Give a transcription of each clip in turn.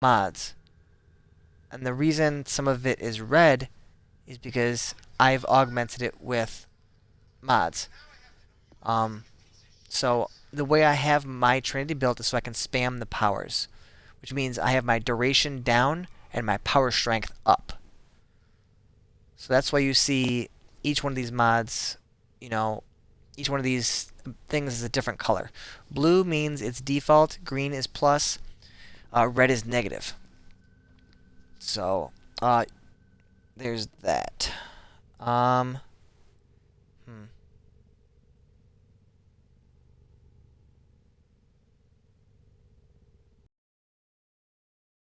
mods. And the reason some of it is red is because I've augmented it with mods. So the way I have my Trinity built is so I can spam the powers, which means I have my duration down and my power strength up. So that's why you see each one of these mods, each one of these things is a different color. Blue means it's default, green is plus, red is negative. So, there's that. Hmm.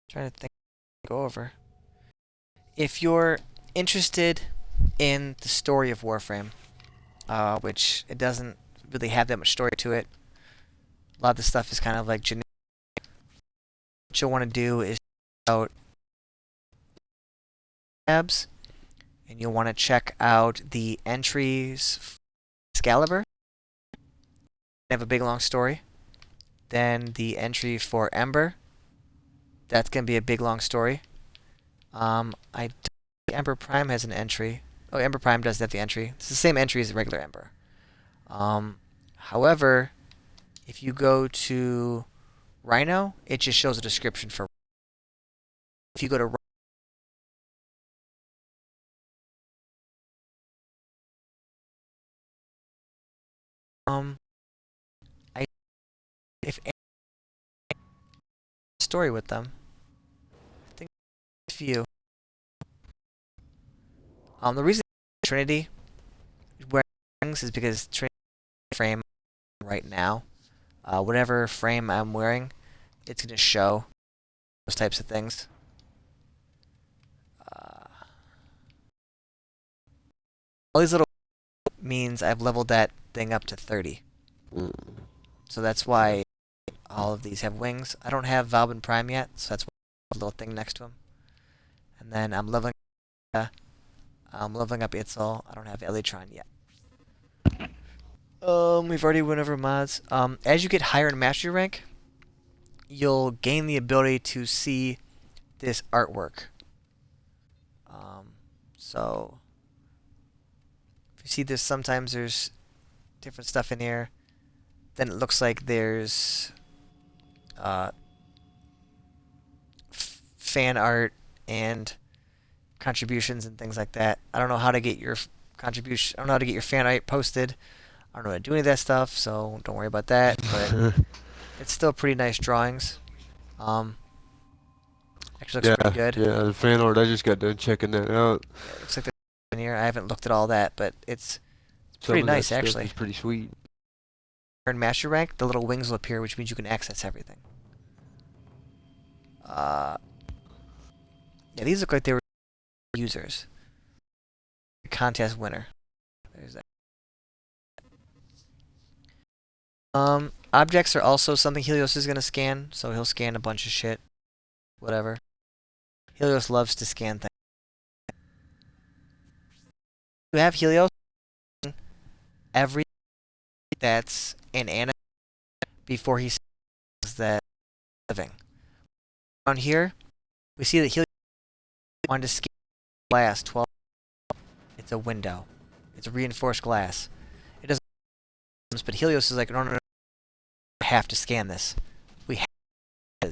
Trying to think, go over. If you're interested in the story of Warframe, which it doesn't really have that much story to it, a lot of the stuff is kind of like generic. What you'll want to do is check out tabs, and you'll want to check out the entries for Excalibur. They have a big long story. Then the entry for Ember. That's going to be a big long story. I don't think Ember Prime has an entry. Oh, Ember Prime does have the entry. It's the same entry as the regular Ember. However, if you go to Rhino, it just shows a description for. If you go to I if any story with them, I think a few. The reason Trinity wearing rings is because Trinity frame right now, whatever frame I'm wearing, it's gonna show those types of things. All these little means I've leveled that thing up to 30. So that's why all of these have wings. I don't have Valbin Prime yet, so that's why I have a little thing next to him. And then I'm leveling up Itzel. I don't have Elytron yet. We've already went over mods. As you get higher in mastery rank, you'll gain the ability to see this artwork. So if you see this, sometimes there's different stuff in here. Then it looks like there's fan art and contributions and things like that. I don't know how to get your contribution. I don't know how to get your fan art posted. I don't know how to do any of that stuff, so don't worry about that. But it's still pretty nice drawings. Actually looks pretty good. Yeah, the fan art, I just got done checking that out. Yeah, it looks like there's in here. I haven't looked at all that, but it's Some pretty of that nice stuff actually. is pretty sweet. In master rank, the little wings will appear, which means you can access everything. Yeah, these look like they were users. Contest winner. There's that. Objects are also something Helios is gonna scan, so he'll scan a bunch of shit. Whatever. Helios loves to scan things. You have Helios every that's an anime before he says that living. On here, we see that Helios wanted to scan glass 12. It's a window. It's a reinforced glass. It doesn't, but Helios is like, no, no, no, we have to scan this. We have to.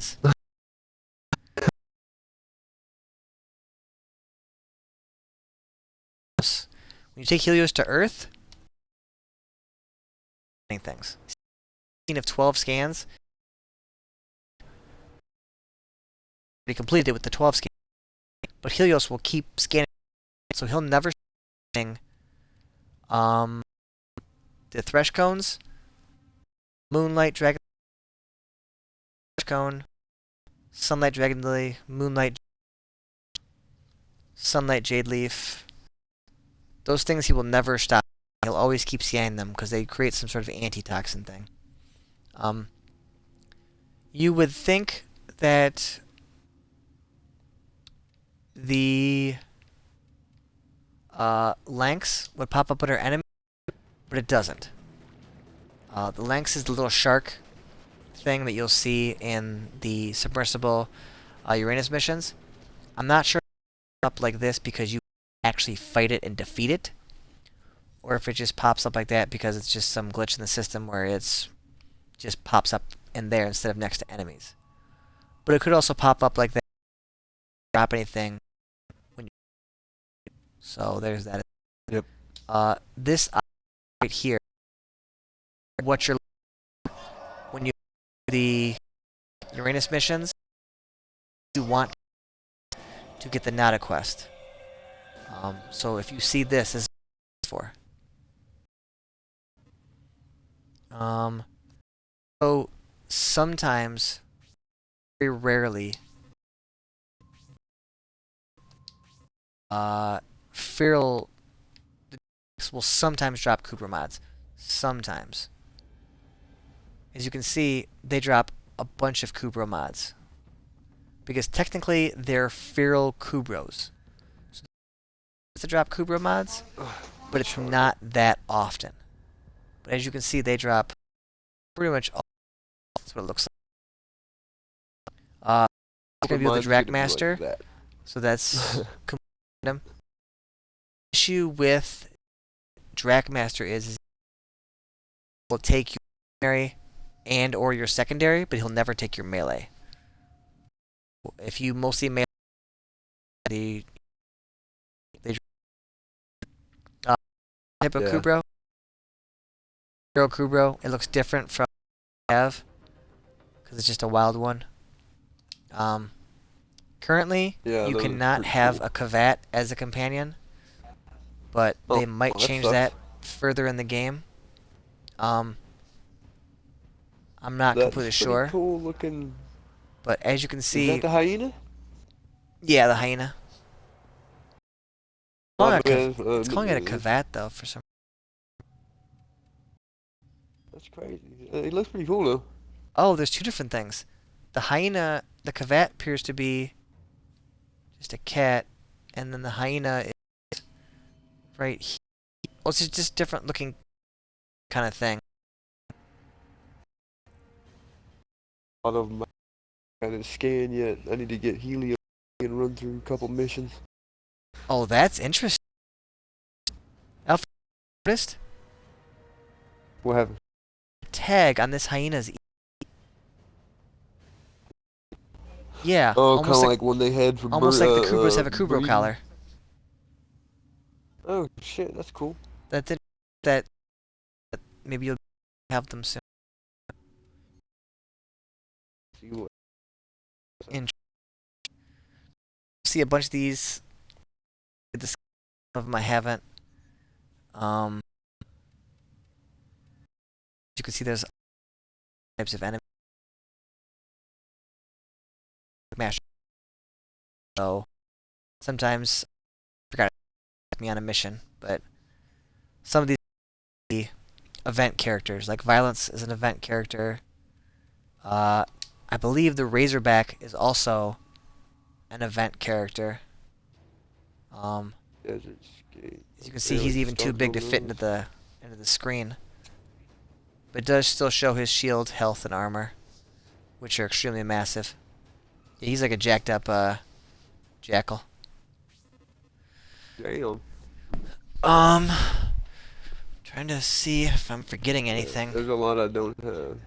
When you take Helios to Earth, things. 16 of 12 scans. He completed it with the 12 scan. But Helios will keep scanning, so he'll never scan the Thresh Cones, Moonlight Dragon Cone, Sunlight Dragon Lily, Moonlight, Sunlight Jade Leaf. Those things he will never stop. He'll always keep scanning them because they create some sort of antitoxin thing. You would think that the Lynx would pop up under enemy, but it doesn't. The Lynx is the little shark thing that you'll see in the submersible Uranus missions. I'm not sure if it's up like this because you actually fight it and defeat it, or if it just pops up like that because it's just some glitch in the system where it's just pops up in there instead of next to enemies. But it could also pop up like that, drop anything when you. So there's that. Yep. This right here, what you're when you do the Uranus missions, you want to get the Nada quest. So if you see this is for. So sometimes, very rarely, Feral will sometimes drop Cooper mods. Sometimes. As you can see, they drop a bunch of Kubro mods. Because technically, they're Feral Kubros. So to drop Kubro mods, but it's not that often. But as you can see, they drop pretty much all. That's what it looks like. It's going to be with the Drakmaster. Like So that's them. The issue with Drakmaster is he'll take your primary and or your secondary, but he'll never take your melee. If you mostly melee type of Kubro, Feral Kubro, it looks different from have because it's just a wild one. Currently, you cannot have a Kavat as a companion, but they might change that further in the game. I'm not completely sure. That's cool looking. But as you can see, is that the hyena? Yeah, the hyena. It's calling it a Kavat though for some. That's crazy. It looks pretty cool though. Oh, there's two different things. The hyena, the Kavat appears to be just a cat, and then the hyena is right here. Well, it's just different looking kind of thing. A lot of them I haven't scanned yet. I need to get Helio and run through a couple missions. Oh, that's interesting. Alpha noticed? What happened? Tag on this hyena's. Yeah. Oh, kind of like one they had from. Almost like the Kubros have a Kubro collar. Oh shit, that's cool. That maybe you'll have them soon. See a bunch of these. Some of them I haven't. You can see there's types of enemies. Mash. So sometimes I forgot to me on a mission, but some of these event characters, like Violence is an event character. I believe the Razorback is also an event character. As you can see, he's even too big to fit into the screen. But it does still show his shield, health, and armor, which are extremely massive. Yeah, he's like a jacked up jackal. Damn. Trying to see if I'm forgetting anything. There's a lot I don't have.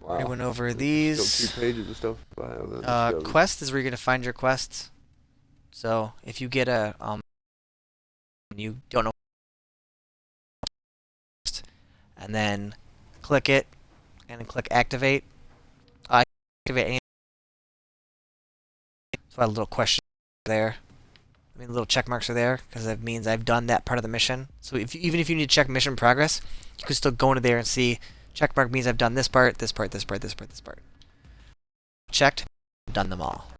I went over these. Still 2 pages of stuff I have. Quest is where you're gonna find your quests. So if you get a you don't know, and then click it, and then click activate. Activate any. So I have a little question there. I mean, little check marks are there because that means I've done that part of the mission. So even if you need to check mission progress, you can still go into there and see. Check mark means I've done this part, this part, this part, this part, this part. Checked, done them all.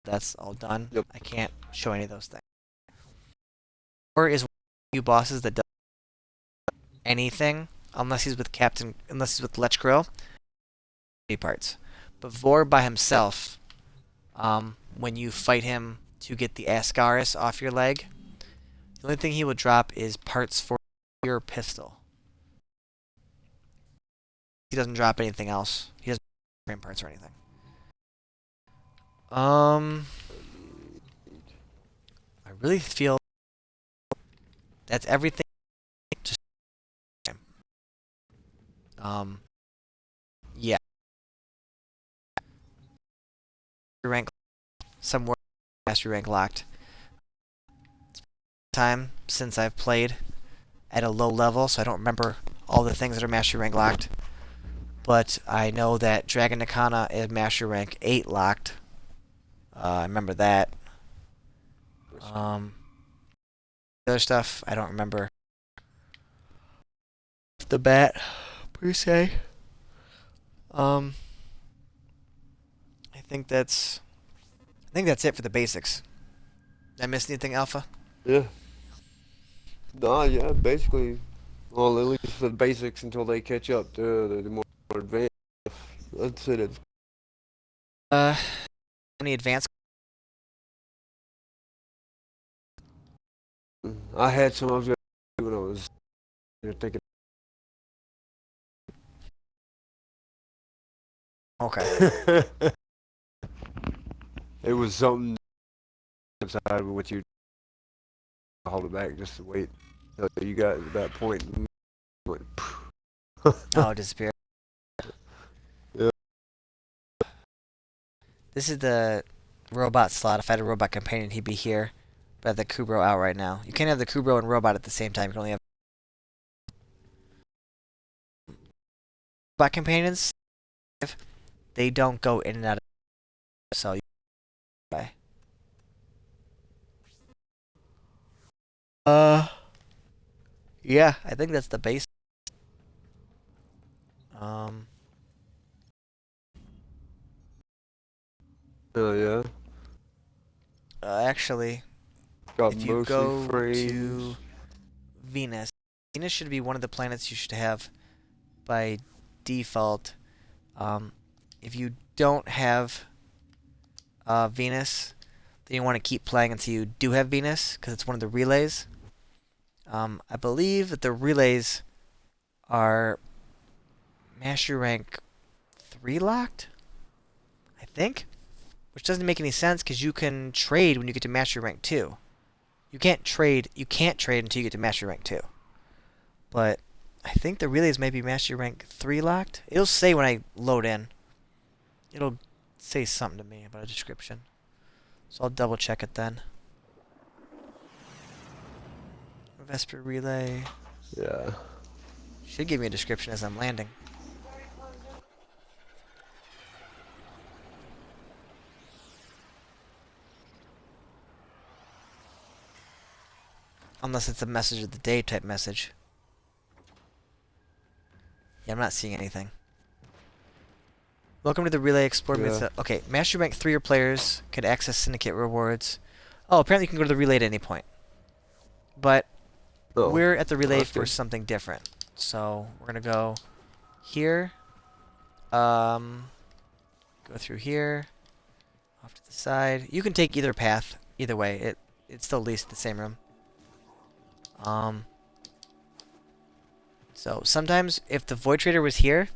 That's all done. Yep. I can't show any of those things. Or is one of you bosses that does anything unless he's with Lech Grill. Parts. But Vor by himself, when you fight him to get the Ascaris off your leg, the only thing he will drop is parts for your pistol. He doesn't drop anything else. He doesn't frame parts or anything. I really feel that's everything. Just yeah. Rank somewhere mastery rank locked. Time since I've played at a low level, so I don't remember all the things that are mastery rank locked. But I know that Dragon Nakana is mastery rank 8 locked. I remember that. The other stuff I don't remember. The bat per se. I think that's it for the basics. Did I miss anything, Alpha? Yeah. Nah, yeah, basically. Well, at least the basics until they catch up to the more advanced stuff. That's it. Any advanced? I had some I was gonna do when I was thinking. Okay. It was something inside of what you hold it back just to wait until you got to that point. And went, Oh, it disappeared. Yeah. This is the robot slot. If I had a robot companion, he'd be here. But I have the Kubro out right now. You can't have the Kubro and robot at the same time. You can only have robot companions. They don't go in and out of so bye. Yeah, I think that's the base. Oh yeah. Actually, Got if you mostly go frames. to Venus, Venus should be one of the planets you should have by default. If you don't have Venus, then you want to keep playing until you do have Venus, because it's one of the relays. I believe that the relays are mastery rank 3 locked, I think, which doesn't make any sense because you can trade when you get to mastery rank 2. You can't trade until you get to mastery rank 2. But I think the relays might be mastery rank 3 locked. It'll say when I load in. It'll say something to me about a description. So I'll double check it then. Vesper relay. Yeah. Should give me a description as I'm landing. Unless it's a message of the day type message. Yeah, I'm not seeing anything. Welcome to the Relay Explore. Yeah. Okay, Mastery Rank 3 players can access Syndicate rewards. Oh, apparently you can go to the Relay at any point. But we're at the Relay for something different. So we're going to go here. Go through here. Off to the side. You can take either path. Either way. It still leads to the same room. So sometimes if the Void Trader was here,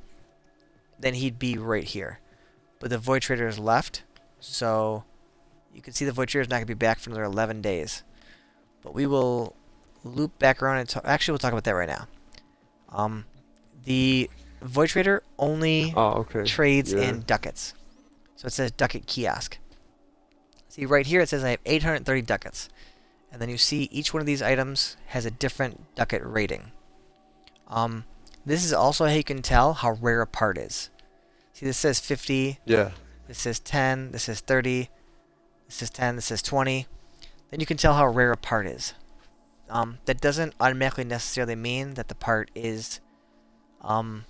then he'd be right here. But the Void Trader is left, so you can see the Void Trader is not going to be back for another 11 days. But we will loop back around and actually we'll talk about that right now. The Void Trader only trades in ducats. So it says ducat kiosk. See right here it says I have 830 ducats. And then you see each one of these items has a different ducat rating. This is also how you can tell how rare a part is. See, this says 50. Yeah. This says 10. This says 30. This says 10. This says 20. Then you can tell how rare a part is. That doesn't automatically necessarily mean that the part is not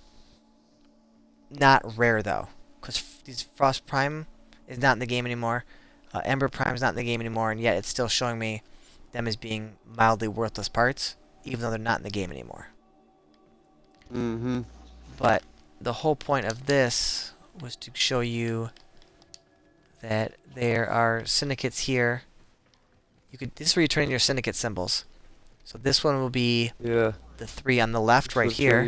rare, though. Because these Frost Prime is not in the game anymore. Ember Prime is not in the game anymore, and yet it's still showing me them as being mildly worthless parts, even though they're not in the game anymore. Mm-hmm. But the whole point of this was to show you that there are syndicates here. This is where you turn in your syndicate symbols. So this one will be the 3 on the left right here.